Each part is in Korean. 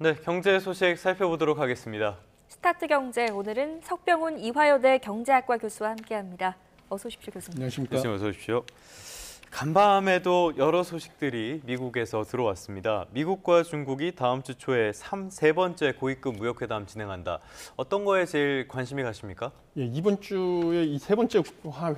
네, 경제 소식 살펴보도록 하겠습니다. 스타트 경제, 오늘은 석병훈 이화여대 경제학과 교수와 함께합니다. 어서 오십시오, 교수님. 안녕하십니까. 교수님 어서 오십시오. 간밤에도 여러 소식들이 미국에서 들어왔습니다. 미국과 중국이 다음 주 초에 세 번째 고위급 무역회담 진행한다. 어떤 거에 제일 관심이 가십니까? 예, 이번 주에 이 세 번째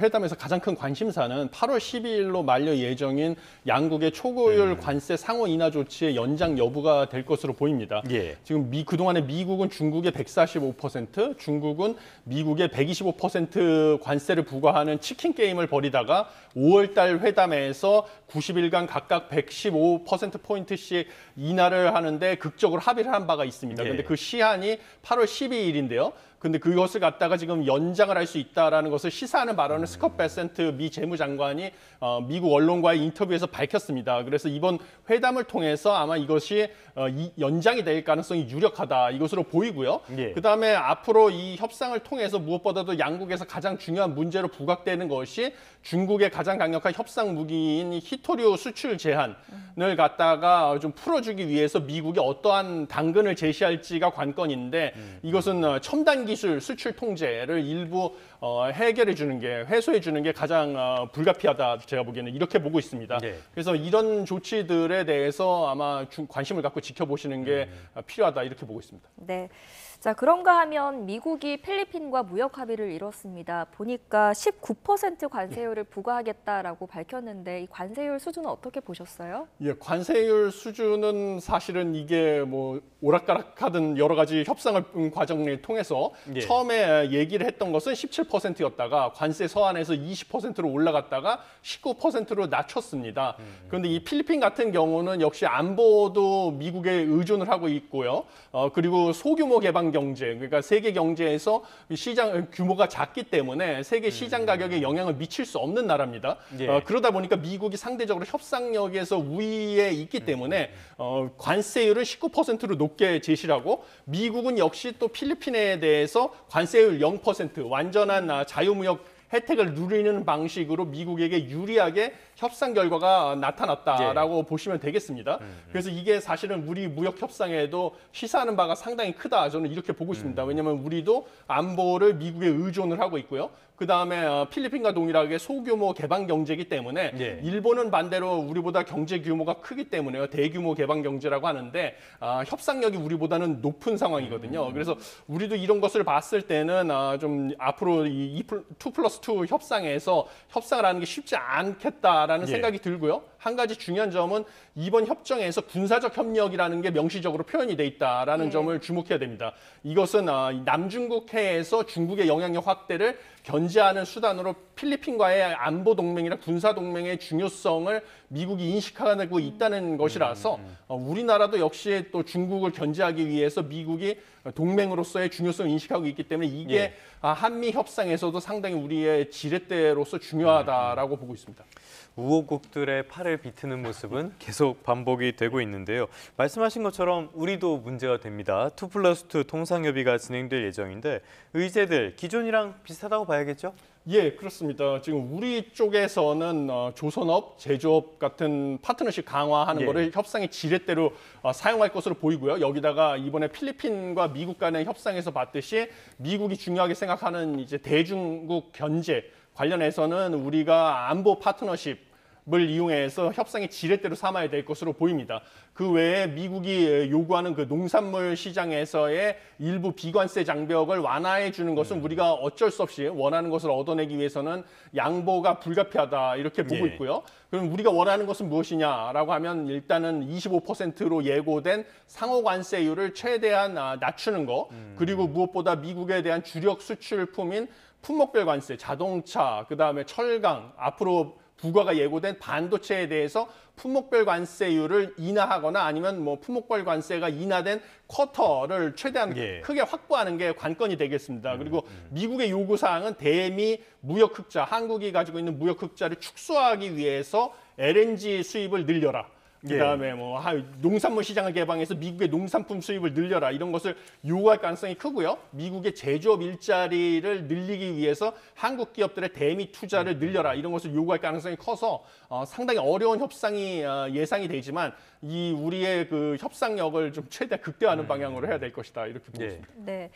회담에서 가장 큰 관심사는 8월 12일로 만료 예정인 양국의 초고율 관세 상호 인하 조치의 연장 여부가 될 것으로 보입니다. 예. 지금 그동안에 미국은 중국의 145%, 중국은 미국의 125% 관세를 부과하는 치킨 게임을 벌이다가 5월 달 회담에서 90일간 각각 115%포인트씩 인하를 하는데 극적으로 합의를 한 바가 있습니다. 예. 그런데 그 시한이 8월 12일인데요. 근데 그것을 갖다가 지금 연장을 할 수 있다라는 것을 시사하는 발언을 스콧 베센트 미 재무장관이 미국 언론과의 인터뷰에서 밝혔습니다. 그래서 이번 회담을 통해서 아마 이것이 연장이 될 가능성이 유력하다 이것으로 보이고요. 예. 그다음에 앞으로 이 협상을 통해서 무엇보다도 양국에서 가장 중요한 문제로 부각되는 것이 중국의 가장 강력한 협상 무기인 히토류 수출 제한을 갖다가 좀 풀어주기 위해서 미국이 어떠한 당근을 제시할지가 관건인데 이것은 첨단 기술 수출 통제를 일부 해결해 주는 게, 회수해 주는 게 가장 불가피하다 제가 보기에는 이렇게 보고 있습니다. 네. 그래서 이런 조치들에 대해서 아마 관심을 갖고 지켜보시는 게 필요하다 이렇게 보고 있습니다. 네. 자, 그런가 하면 미국이 필리핀과 무역 합의를 이뤘습니다. 보니까 19% 관세율을 부과하겠다라고 밝혔는데 이 관세율 수준은 어떻게 보셨어요? 예, 관세율 수준은 사실은 이게 뭐 오락가락하던 여러 가지 협상을 과정을 통해서 예. 처음에 얘기를 했던 것은 17%였다가 관세 서한에서 20%로 올라갔다가 19%로 낮췄습니다. 그런데 이 필리핀 같은 경우는 역시 안보도 미국에 의존을 하고 있고요. 그리고 소규모 개방 경제, 그러니까 세계 경제에서 시장 규모가 작기 때문에 세계 시장 가격에 영향을 미칠 수 없는 나라입니다. 예. 그러다 보니까 미국이 상대적으로 협상력에서 우위에 있기 때문에 관세율을 19%로 높게 제시를 하고 미국은 역시 또 필리핀에 대해서 관세율 0% 완전한 자유무역 혜택을 누리는 방식으로 미국에게 유리하게 협상 결과가 나타났다라고 보시면 되겠습니다. 그래서 이게 사실은 우리 무역 협상에도 시사하는 바가 상당히 크다. 저는 이렇게 보고 있습니다. 왜냐하면 우리도 안보를 미국에 의존을 하고 있고요. 그다음에 필리핀과 동일하게 소규모 개방 경제이기 때문에 예. 일본은 반대로 우리보다 경제 규모가 크기 때문에요. 대규모 개방 경제라고 하는데 협상력이 우리보다는 높은 상황이거든요. 그래서 우리도 이런 것을 봤을 때는 좀 앞으로 이 2+2 협상에서 협상을 하는 게 쉽지 않겠다라는 예. 생각이 들고요. 한 가지 중요한 점은 이번 협정에서 군사적 협력이라는 게 명시적으로 표현이 돼 있다라는 점을 주목해야 됩니다. 이것은 남중국 해에서 중국의 영향력 확대를 견제하는 수단으로 필리핀과의 안보 동맹이나 군사 동맹의 중요성을 미국이 인식하고 있다는 것이라서 우리나라도 역시 또 중국을 견제하기 위해서 미국이 동맹으로서의 중요성을 인식하고 있기 때문에 이게 예. 한미 협상에서도 상당히 우리의 지렛대로서 중요하다라고 보고 있습니다. 우호국들의 팔을 비트는 모습은 계속 반복이 되고 있는데요. 말씀하신 것처럼 우리도 문제가 됩니다. 2+2 통상협의가 진행될 예정인데 의제들 기존이랑 비슷하다고 봐야겠죠? 예, 그렇습니다. 지금 우리 쪽에서는 조선업, 제조업 같은 파트너십 강화하는 예. 거를 협상의 지렛대로 사용할 것으로 보이고요. 여기다가 이번에 필리핀과 미국 간의 협상에서 봤듯이 미국이 중요하게 생각하는 이제 대중국 견제 관련해서는 우리가 안보 파트너십을 이용해서 협상의 지렛대로 삼아야 될 것으로 보입니다. 그 외에 미국이 요구하는 그 농산물 시장에서의 일부 비관세 장벽을 완화해 주는 것은 우리가 어쩔 수 없이 원하는 것을 얻어내기 위해서는 양보가 불가피하다 이렇게 보고 예. 있고요. 그럼 우리가 원하는 것은 무엇이냐라고 하면 일단은 25%로 예고된 상호 관세율을 최대한 낮추는 거, 그리고 무엇보다 미국에 대한 주력 수출품인 품목별 관세, 자동차, 그다음에 철강, 앞으로 부과가 예고된 반도체에 대해서 품목별 관세율을 인하하거나 아니면 뭐 품목별 관세가 인하된 쿼터를 최대한 예. 크게 확보하는 게 관건이 되겠습니다. 그리고 미국의 요구사항은 대미 무역 흑자, 한국이 가지고 있는 무역 흑자를 축소하기 위해서 LNG 수입을 늘려라. 그다음에 뭐 농산물 시장을 개방해서 미국의 농산품 수입을 늘려라 이런 것을 요구할 가능성이 크고요. 미국의 제조업 일자리를 늘리기 위해서 한국 기업들의 대미 투자를 늘려라 이런 것을 요구할 가능성이 커서 상당히 어려운 협상이 예상이 되지만 이 우리의 그 협상력을 좀 최대한 극대화하는 방향으로 해야 될 것이다 이렇게 보고 있습니다. 네.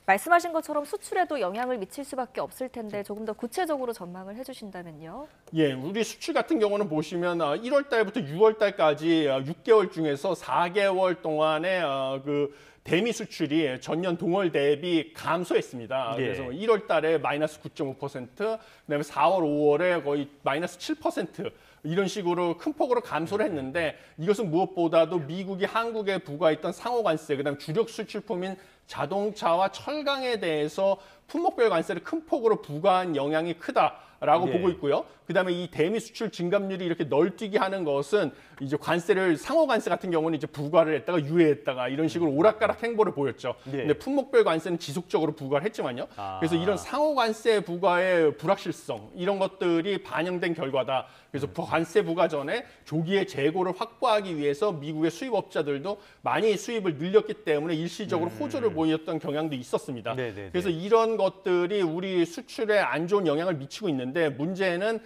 말씀하신 것처럼 수출에도 영향을 미칠 수밖에 없을 텐데 조금 더 구체적으로 전망을 해주신다면요. 예, 우리 수출 같은 경우는 보시면 1월 달부터 6월 달까지 6개월 중에서 4개월 동안의 그 대미 수출이 전년 동월 대비 감소했습니다. 그래서 1월 달에 마이너스 9.5%, 그다음에 4월, 5월에 거의 마이너스 7% 이런 식으로 큰 폭으로 감소를 했는데 이것은 무엇보다도 미국이 한국에 부과했던 상호 관세, 그다음 주력 수출품인 자동차와 철강에 대해서 품목별 관세를 큰 폭으로 부과한 영향이 크다라고 보고 있고요. 그다음에 이 대미 수출 증감률이 이렇게 널뛰게 하는 것은 이제 관세를 상호 관세 같은 경우는 이제 부과를 했다가 유예했다가 이런 식으로 오락가락 행보를 보였죠. 근데 품목별 관세는 지속적으로 부과를 했지만요. 그래서 이런 상호 관세 부과의 불확실성 이런 것들이 반영된 결과다. 그래서 관세 부과 전에 조기에 재고를 확보하기 위해서 미국의 수입업자들도 많이 수입을 늘렸기 때문에 일시적으로 호조를 보였던 경향도 있었습니다. 그래서 이런 것들이 우리 수출에 안 좋은 영향을 미치고 있는데 문제는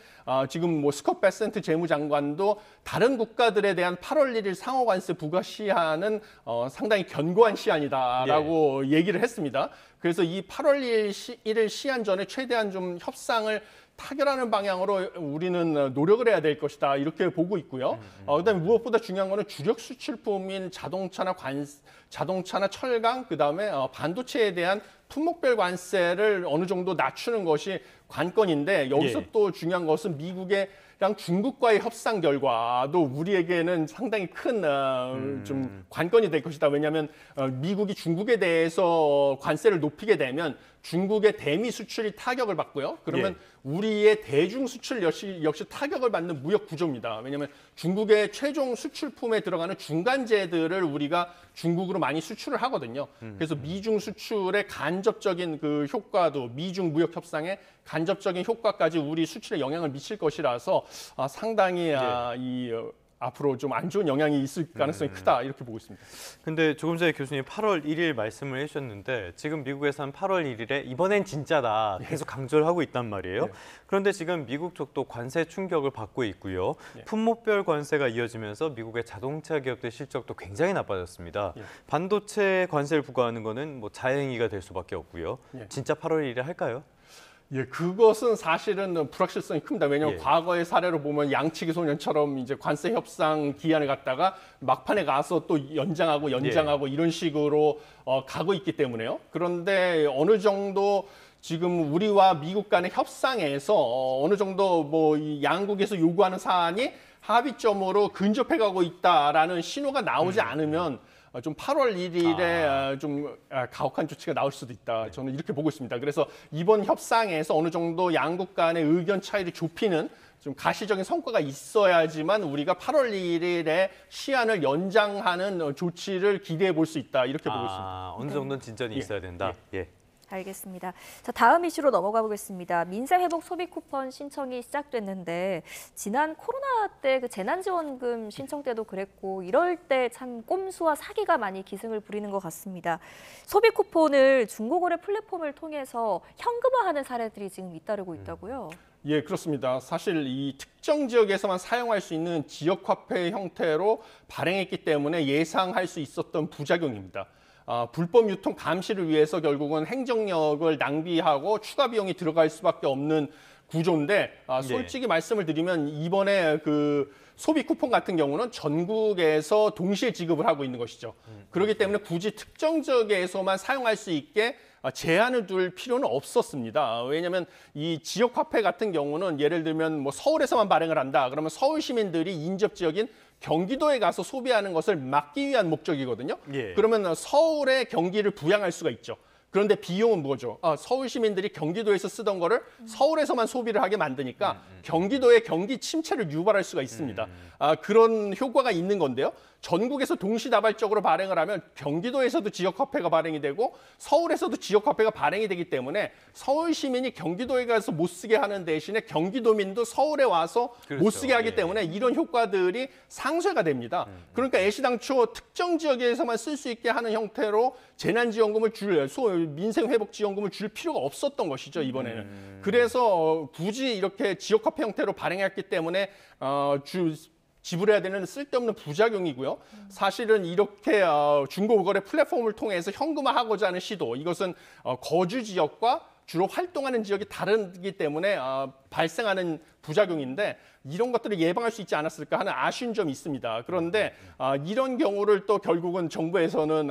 지금 뭐 스콧 베센트 재무장관도 다른 국가들에 대한 8월 1일 상호 관세 부과 시한은 상당히 견고한 시한이다라고 얘기를 했습니다. 그래서 이 8월 1일 시한 전에 최대한 좀 협상을 타결하는 방향으로 우리는 노력을 해야 될 것이다 이렇게 보고 있고요. 그다음에 무엇보다 중요한 거는 주력 수출품인 자동차나 철강, 그다음에 반도체에 대한 품목별 관세를 어느 정도 낮추는 것이 관건인데 여기서 또 중요한 것은 미국이랑 중국과의 협상 결과도 우리에게는 상당히 큰 좀 관건이 될 것이다. 왜냐하면 미국이 중국에 대해서 관세를 높이게 되면 중국의 대미 수출이 타격을 받고요. 그러면 우리의 대중 수출 역시 타격을 받는 무역 구조입니다. 왜냐하면 중국의 최종 수출품에 들어가는 중간재들을 우리가 중국으로 많이 수출을 하거든요. 그래서 미중 수출의 간접적인 그 효과도 미중 무역 협상의 간접적인 효과까지 우리 수출에 영향을 미칠 것이라서 상당히 앞으로 좀 안 좋은 영향이 있을 가능성이 크다 이렇게 보고 있습니다. 근데 조금 전에 교수님 8월 1일 말씀을 해주셨는데 지금 미국에서는 8월 1일에 이번엔 진짜다 계속 강조를 하고 있단 말이에요. 그런데 지금 미국 쪽도 관세 충격을 받고 있고요. 품목별 관세가 이어지면서 미국의 자동차 기업들 실적도 굉장히 나빠졌습니다. 반도체 관세를 부과하는 거는 뭐 자행위가 될 수밖에 없고요. 진짜 8월 1일에 할까요? 예, 그것은 사실은 불확실성이 큽니다. 왜냐하면 과거의 사례로 보면 양치기 소년처럼 이제 관세 협상 기한을 갖다가 막판에 가서 또 연장하고 이런 식으로 가고 있기 때문에요. 그런데 어느 정도 지금 우리와 미국 간의 협상에서 어느 정도 뭐 이 양국에서 요구하는 사안이 합의점으로 근접해 가고 있다라는 신호가 나오지 않으면 좀 8월 1일에 좀 가혹한 조치가 나올 수도 있다. 저는 이렇게 보고 있습니다. 그래서 이번 협상에서 어느 정도 양국 간의 의견 차이를 좁히는 좀 가시적인 성과가 있어야지만 우리가 8월 1일에 시한을 연장하는 조치를 기대해 볼 수 있다. 이렇게 보고 있습니다. 어느 정도는 진전이 있어야 된다. 알겠습니다. 자, 다음 이슈로 넘어가 보겠습니다. 민생회복 소비 쿠폰 신청이 시작됐는데 지난 코로나 때 그 재난지원금 신청 때도 그랬고 이럴 때 참 꼼수와 사기가 많이 기승을 부리는 것 같습니다. 소비 쿠폰을 중고거래 플랫폼을 통해서 현금화하는 사례들이 지금 잇따르고 있다고요? 예, 그렇습니다. 사실 이 특정 지역에서만 사용할 수 있는 지역화폐 형태로 발행했기 때문에 예상할 수 있었던 부작용입니다. 불법 유통 감시를 위해서 결국은 행정력을 낭비하고 추가 비용이 들어갈 수밖에 없는 구조인데 솔직히 말씀을 드리면 이번에 그 소비 쿠폰 같은 경우는 전국에서 동시에 지급을 하고 있는 것이죠. 그렇기 때문에 굳이 특정 지역에서만 사용할 수 있게 제한을 둘 필요는 없었습니다. 왜냐하면 이 지역 화폐 같은 경우는 예를 들면 뭐 서울에서만 발행을 한다. 그러면 서울 시민들이 인접 지역인 경기도에 가서 소비하는 것을 막기 위한 목적이거든요. 그러면 서울의 경기를 부양할 수가 있죠. 그런데 비용은 뭐죠? 서울 시민들이 경기도에서 쓰던 거를 서울에서만 소비를 하게 만드니까 경기도의 경기 침체를 유발할 수가 있습니다. 그런 효과가 있는 건데요. 전국에서 동시다발적으로 발행을 하면 경기도에서도 지역화폐가 발행이 되고 서울에서도 지역화폐가 발행이 되기 때문에 서울 시민이 경기도에 가서 못 쓰게 하는 대신에 경기도민도 서울에 와서 그렇죠. 못 쓰게 하기 예. 때문에 이런 효과들이 상쇄가 됩니다. 그러니까 애시당초 특정 지역에서만 쓸 수 있게 하는 형태로 재난지원금을 민생회복지원금을 줄 필요가 없었던 것이죠, 이번에는. 그래서 굳이 이렇게 지역화폐 형태로 발행했기 때문에 지불해야 되는 쓸데없는 부작용이고요. 사실은 이렇게 중고거래 플랫폼을 통해서 현금화하고자 하는 시도, 이것은 거주 지역과 주로 활동하는 지역이 다르기 때문에 발생하는 부작용인데 이런 것들을 예방할 수 있지 않았을까 하는 아쉬운 점이 있습니다. 그런데 이런 경우를 또 결국은 정부에서는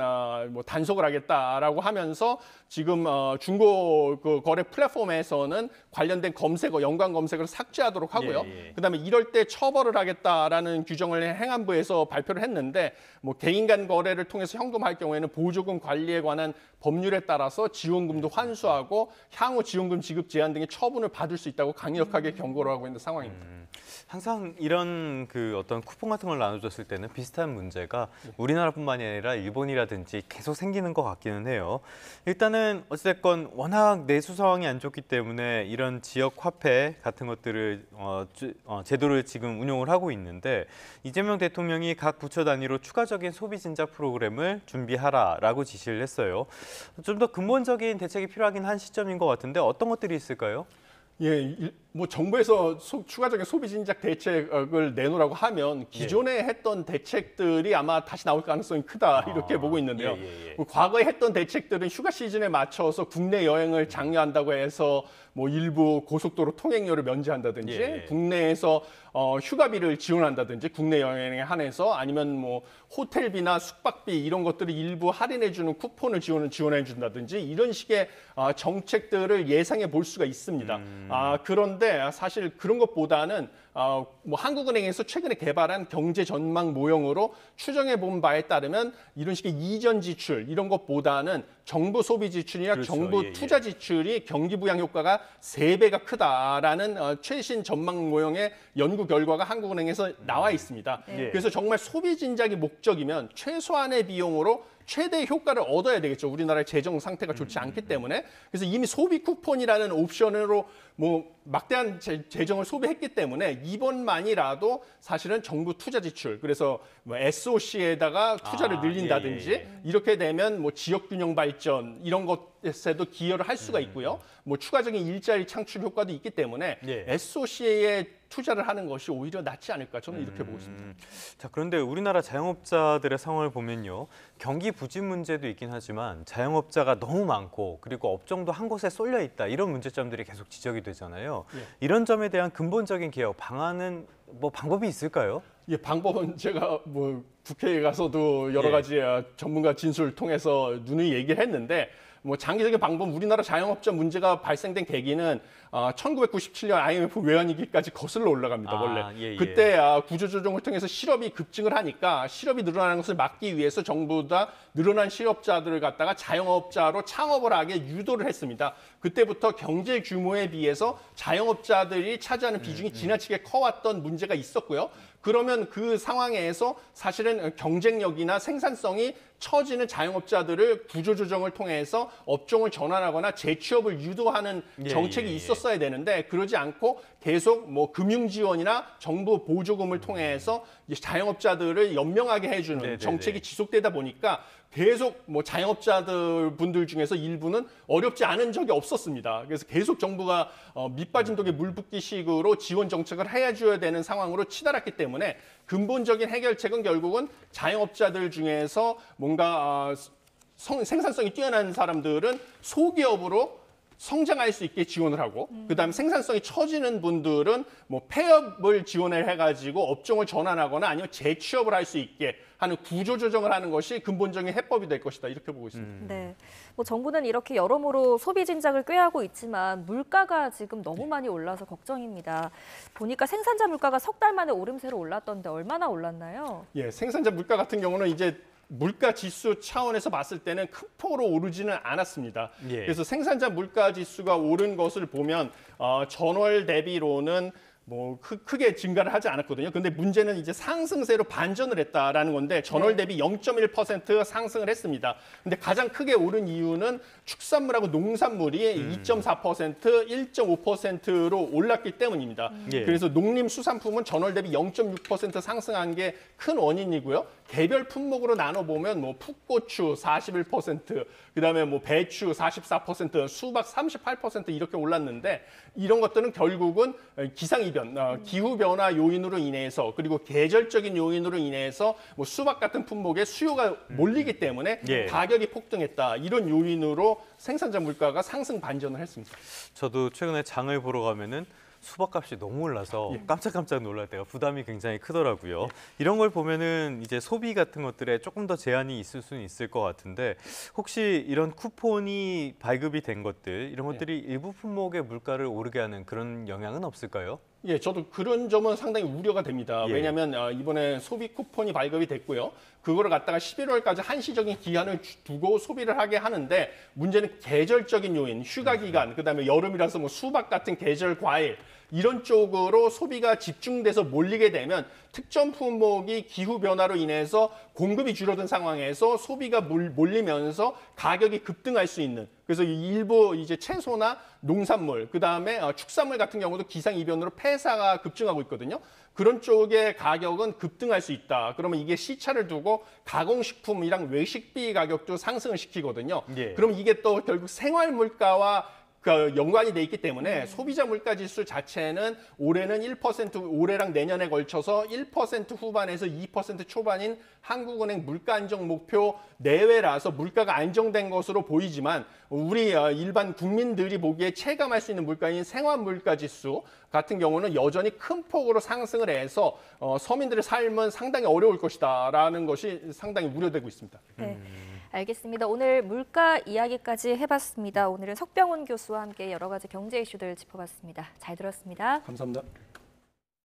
뭐 단속을 하겠다라고 하면서 지금 중고 그 거래 플랫폼에서는 관련된 검색어, 연관 검색어를 삭제하도록 하고요. 그다음에 이럴 때 처벌을 하겠다라는 규정을 행안부에서 발표를 했는데 뭐 개인 간 거래를 통해서 현금할 경우에는 보조금 관리에 관한 법률에 따라서 지원금도 환수하고 향후 지원금 지급 제한 등의 처분을 받을 수 있다고 강력하게 경고를 하고 있는 상황입니다. 항상 이런 그 어떤 쿠폰 같은 걸 나눠줬을 때는 비슷한 문제가 우리나라뿐만이 아니라 일본이라든지 계속 생기는 것 같기는 해요. 일단은 어찌됐건 워낙 내수 상황이 안 좋기 때문에 이런 지역 화폐 같은 것들을 제도를 지금 운용을 하고 있는데 이재명 대통령이 각 부처 단위로 추가적인 소비 진작 프로그램을 준비하라라고 지시를 했어요. 좀 더 근본적인 대책이 필요하긴 한 시점인 것 같은데 어떤 것들이 있을까요? 예, 뭐 정부에서 추가적인 소비 진작 대책을 내놓으라고 하면 기존에 했던 대책들이 아마 다시 나올 가능성이 크다 이렇게 보고 있는데요. 뭐 과거에 했던 대책들은 휴가 시즌에 맞춰서 국내 여행을 장려한다고 해서 뭐 일부 고속도로 통행료를 면제한다든지 국내에서 휴가비를 지원한다든지 국내 여행에 한해서 아니면 뭐 호텔비나 숙박비 이런 것들을 일부 할인해주는 쿠폰을 지원해준다든지 이런 식의 정책들을 예상해 볼 수가 있습니다. 그런데 사실 그런 것보다는 뭐 한국은행에서 최근에 개발한 경제 전망 모형으로 추정해 본 바에 따르면 이런 식의 이전 지출 이런 것보다는 정부 소비 지출이나 그렇죠. 정부 투자 지출이 경기 부양 효과가 3배가 크다라는 최신 전망 모형의 연구 결과가 한국은행에서 나와 있습니다. 그래서 정말 소비 진작이 목적이면 최소한의 비용으로 최대 효과를 얻어야 되겠죠. 우리나라의 재정 상태가 좋지 않기 때문에. 그래서 이미 소비 쿠폰이라는 옵션으로 뭐 막대한 재정을 소비했기 때문에 이번만이라도 사실은 정부 투자 지출, 그래서 뭐 SOC에다가 투자를 늘린다든지 이렇게 되면 뭐 지역 균형 발전 이런 것에도 기여를 할 수가 있고요. 뭐 추가적인 일자리 창출 효과도 있기 때문에 SOC에 투자를 하는 것이 오히려 낫지 않을까 저는 이렇게 보고 있습니다. 자, 그런데 우리나라 자영업자들의 상황을 보면요. 경기 부진 문제도 있긴 하지만 자영업자가 너무 많고 그리고 업종도 한 곳에 쏠려 있다. 이런 문제점들이 계속 지적이 되잖아요. 이런 점에 대한 근본적인 개혁 방안은 뭐 방법이 있을까요? 예, 방법은 제가 뭐 국회에 가서도 여러 가지 전문가 진술을 통해서 누누이 얘기를 했는데 뭐 장기적인 방법, 우리나라 자영업자 문제가 발생된 계기는 1997년 IMF 외환위기까지 거슬러 올라갑니다. 원래 그때 구조조정을 통해서 실업이 급증을 하니까 실업이 늘어나는 것을 막기 위해서 정부가 늘어난 실업자들을 갖다가 자영업자로 창업을 하게 유도를 했습니다. 그때부터 경제 규모에 비해서 자영업자들이 차지하는 비중이 지나치게 커왔던 문제가 있었고요. 그러면 그 상황에서 사실은 경쟁력이나 생산성이 처지는 자영업자들을 구조조정을 통해서 업종을 전환하거나 재취업을 유도하는 정책이 있었어야 되는데 그러지 않고 계속 뭐 금융지원이나 정부 보조금을 통해서 자영업자들을 연명하게 해주는 정책이 지속되다 보니까 계속 뭐 자영업자들 분들 중에서 일부는 어렵지 않은 적이 없었습니다. 그래서 계속 정부가 밑빠진 독에 물 붓기식으로 지원 정책을 해줘야 되는 상황으로 치달았기 때문에 근본적인 해결책은 결국은 자영업자들 중에서 뭔가 생산성이 뛰어난 사람들은 소기업으로 성장할 수 있게 지원을 하고 그다음에 생산성이 처지는 분들은 뭐 폐업을 지원을 해가지고 업종을 전환하거나 아니면 재취업을 할 수 있게 하는 구조 조정을 하는 것이 근본적인 해법이 될 것이다 이렇게 보고 있습니다. 네, 뭐 정부는 이렇게 여러모로 소비 진작을 꾀하고 있지만 물가가 지금 너무 많이 올라서 걱정입니다. 보니까 생산자 물가가 석 달 만에 오름세로 올랐던데 얼마나 올랐나요? 예, 생산자 물가 같은 경우는 이제 물가 지수 차원에서 봤을 때는 큰 폭으로 오르지는 않았습니다. 그래서 생산자 물가 지수가 오른 것을 보면 전월 대비로는 뭐 크게 증가를 하지 않았거든요. 근데 문제는 이제 상승세로 반전을 했다라는 건데 전월 대비 0.1% 상승을 했습니다. 근데 가장 크게 오른 이유는 축산물하고 농산물이 2.4%, 1.5%로 올랐기 때문입니다. 예. 그래서 농림수산품은 전월 대비 0.6% 상승한 게 큰 원인이고요. 개별 품목으로 나눠 보면 뭐 풋고추 41%, 그다음에 뭐 배추 44%, 수박 38% 이렇게 올랐는데 이런 것들은 결국은 기상이변, 기후 변화 요인으로 인해서 그리고 계절적인 요인으로 인해서 뭐 수박 같은 품목의 수요가 몰리기 때문에 예. 가격이 폭등했다. 이런 요인으로 생산자 물가가 상승 반전을 했습니다. 저도 최근에 장을 보러 가면은 수박값이 너무 올라서 깜짝깜짝 놀랄 때가 부담이 굉장히 크더라고요. 이런 걸 보면은 이제 소비 같은 것들에 조금 더 제한이 있을 수는 있을 것 같은데 혹시 이런 쿠폰이 발급이 된 것들 이런 것들이 일부 품목의 물가를 오르게 하는 그런 영향은 없을까요? 예, 저도 그런 점은 상당히 우려가 됩니다. 예. 왜냐하면 이번에 소비 쿠폰이 발급이 됐고요. 그거를 갖다가 11월까지 한시적인 기한을 두고 소비를 하게 하는데 문제는 계절적인 요인, 휴가 기간, 그다음에 여름이라서 뭐 수박 같은 계절 과일 이런 쪽으로 소비가 집중돼서 몰리게 되면 특정 품목이 기후 변화로 인해서 공급이 줄어든 상황에서 소비가 몰리면서 가격이 급등할 수 있는 그래서 일부 이제 채소나 농산물 그다음에 축산물 같은 경우도 기상 이변으로 폐사가 급증하고 있거든요. 그런 쪽의 가격은 급등할 수 있다. 그러면 이게 시차를 두고 가공식품이랑 외식비 가격도 상승을 시키거든요. 예. 그럼 이게 또 결국 생활 물가와 그 연관이 돼 있기 때문에 소비자 물가 지수 자체는 올해는 1%, 올해랑 내년에 걸쳐서 1% 후반에서 2% 초반인 한국은행 물가 안정 목표 내외라서 물가가 안정된 것으로 보이지만 우리 일반 국민들이 보기에 체감할 수 있는 물가인 생활 물가 지수 같은 경우는 여전히 큰 폭으로 상승을 해서 서민들의 삶은 상당히 어려울 것이다라는 것이 상당히 우려되고 있습니다. 네. 알겠습니다. 오늘 물가 이야기까지 해봤습니다. 오늘은 석병훈 교수와 함께 여러 가지 경제 이슈들 짚어봤습니다. 잘 들었습니다. 감사합니다.